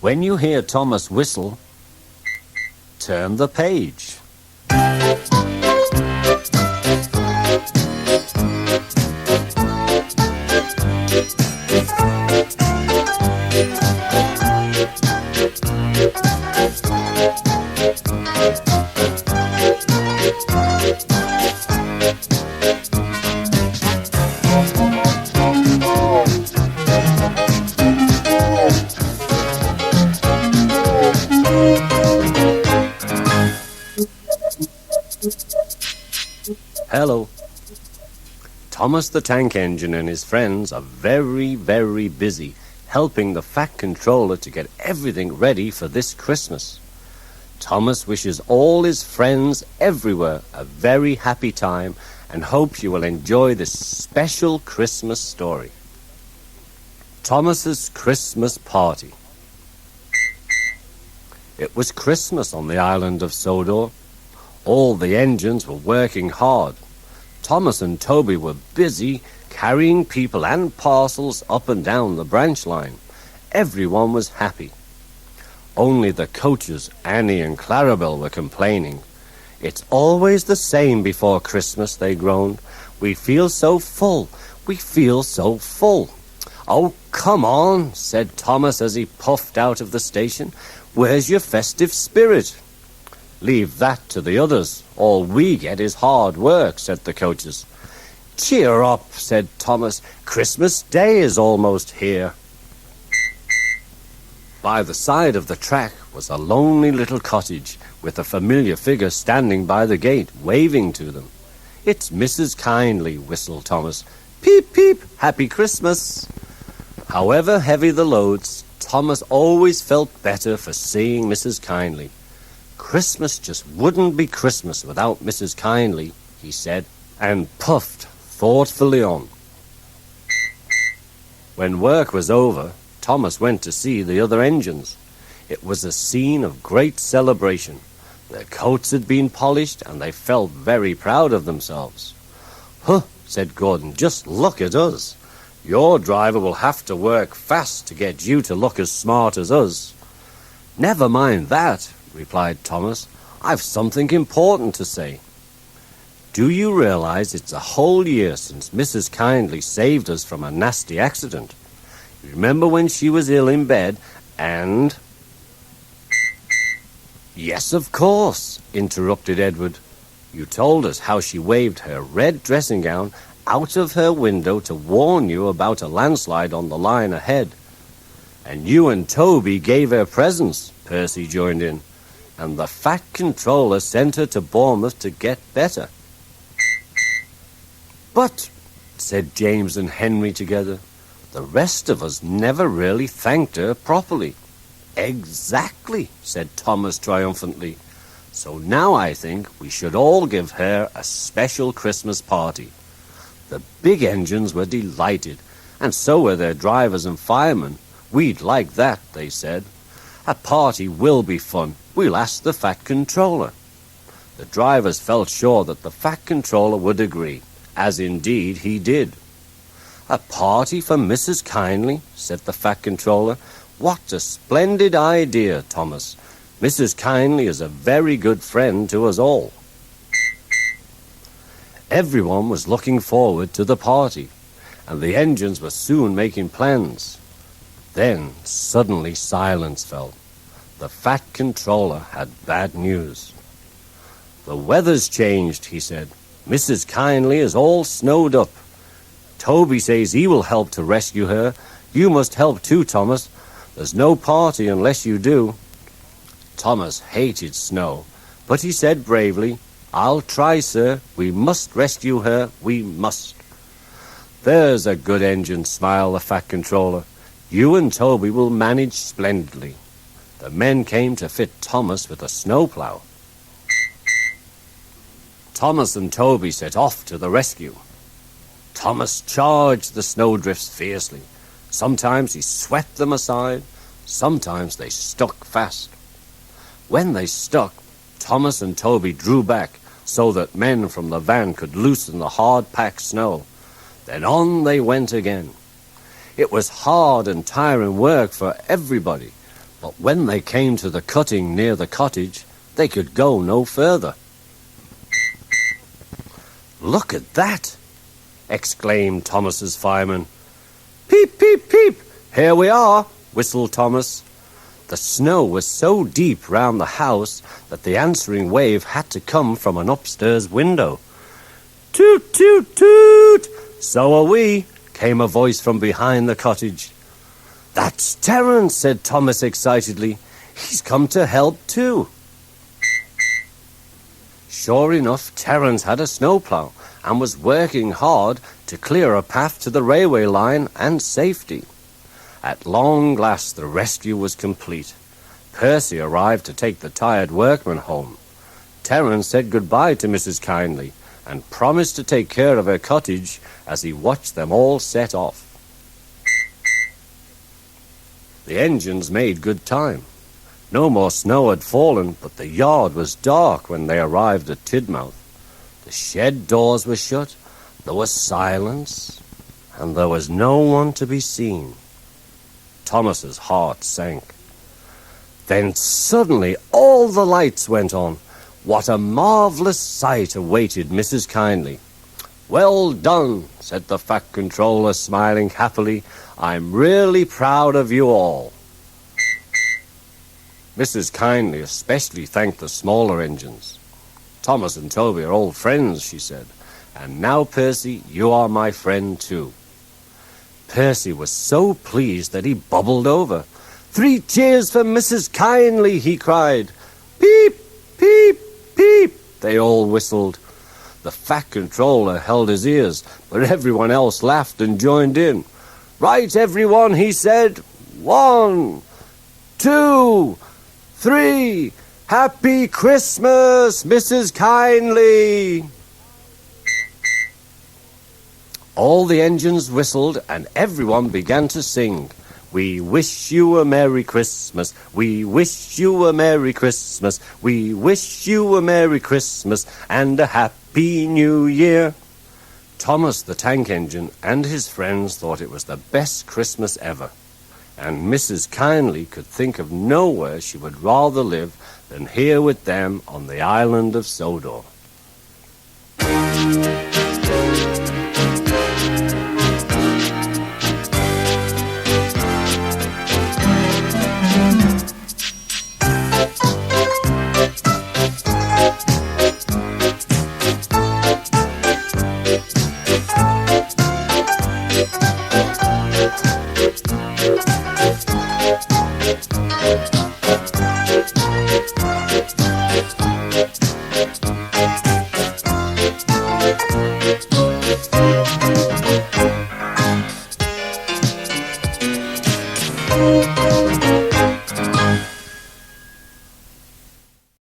When you hear Thomas whistle, turn the page. Hello. Thomas the Tank Engine and his friends are very, very busy helping the Fat Controller to get everything ready for this Christmas. Thomas wishes all his friends everywhere a very happy time and hopes you will enjoy this special Christmas story. Thomas's Christmas Party. It was Christmas on the island of Sodor. All the engines were working hard. Thomas and Toby were busy carrying people and parcels up and down the branch line. Everyone was happy. Only the coaches, Annie and Clarabelle, were complaining. "It's always the same before Christmas," they groaned. "We feel so full. We feel so full." "Oh, come on," said Thomas as he puffed out of the station. "Where's your festive spirit?" "Leave that to the others. All we get is hard work," said the coaches. "Cheer up," said Thomas. "Christmas Day is almost here." By the side of the track was a lonely little cottage with a familiar figure standing by the gate, waving to them. "It's Mrs. Kindly," whistled Thomas. "Peep, peep, Happy Christmas." However heavy the loads, Thomas always felt better for seeing Mrs. Kindly. Christmas just wouldn't be Christmas without Mrs. Kindly, he said, and puffed thoughtfully on. When work was over, Thomas went to see the other engines. It was a scene of great celebration. Their coats had been polished, and they felt very proud of themselves. "Huh," said Gordon, "just look at us. Your driver will have to work fast to get you to look as smart as us." "Never mind that," replied Thomas. "I've something important to say. Do you realize it's a whole year since Mrs. Kindly saved us from a nasty accident? Remember when she was ill in bed and—" "Yes, of course," interrupted Edward. "You told us how she waved her red dressing gown out of her window to warn you about a landslide on the line ahead. And you and Toby gave her presents," Percy joined in. "And the Fat Controller sent her to Bournemouth to get better." "But," said James and Henry together, "the rest of us never really thanked her properly." "Exactly," said Thomas triumphantly. "So now I think we should all give her a special Christmas party." The big engines were delighted, and so were their drivers and firemen. "We'd like that," they said. "A party will be fun. We'll ask the Fat Controller." The drivers felt sure that the Fat Controller would agree, as indeed he did. "A party for Mrs. Kindly," said the Fat Controller. "What a splendid idea, Thomas. Mrs. Kindly is a very good friend to us all." Everyone was looking forward to the party, and the engines were soon making plans. Then suddenly silence fell. The Fat Controller had bad news. "The weather's changed," he said. "Mrs. Kindly is all snowed up. Toby says he will help to rescue her. You must help too, Thomas. There's no party unless you do." Thomas hated snow, but he said bravely, "I'll try, sir. We must rescue her. We must." "There's a good engine," smiled the Fat Controller. "You and Toby will manage splendidly." The men came to fit Thomas with a snowplow. Thomas and Toby set off to the rescue. Thomas charged the snowdrifts fiercely. Sometimes he swept them aside. Sometimes they stuck fast. When they stuck, Thomas and Toby drew back so that men from the van could loosen the hard-packed snow. Then on they went again. It was hard and tiring work for everybody. But when they came to the cutting near the cottage, they could go no further. "Look at that!" exclaimed Thomas's fireman. "Peep, peep, peep! Here we are!" whistled Thomas. The snow was so deep round the house that the answering wave had to come from an upstairs window. "Toot, toot, toot! So are we!" came a voice from behind the cottage. "That's Terence," said Thomas excitedly. "He's come to help too." Sure enough, Terence had a snowplow and was working hard to clear a path to the railway line and safety. At long last the rescue was complete. Percy arrived to take the tired workmen home. Terence said goodbye to Mrs. Kindly and promised to take care of her cottage as he watched them all set off. The engines made good time. No more snow had fallen, but the yard was dark when they arrived at Tidmouth. The shed doors were shut, there was silence, and there was no one to be seen. Thomas's heart sank. Then suddenly all the lights went on. What a marvellous sight awaited Mrs. Kindly. "Well done," said the Fat Controller, smiling happily. "I'm really proud of you all." Mrs. Kindly especially thanked the smaller engines. "Thomas and Toby are old friends," she said. "And now, Percy, you are my friend too." Percy was so pleased that he bubbled over. "3 cheers for Mrs. Kindly," he cried. "Peep, peep, peep," they all whistled. The Fat Controller held his ears, but everyone else laughed and joined in. "Right, everyone," he said. 1, 2, 3. Happy Christmas, Mrs. Kindly." All the engines whistled and everyone began to sing. "We wish you a Merry Christmas. We wish you a Merry Christmas. We wish you a Merry Christmas and a Happy New Year." Thomas the Tank Engine and his friends thought it was the best Christmas ever, and Mrs. Kindly could think of nowhere she would rather live than here with them on the island of Sodor.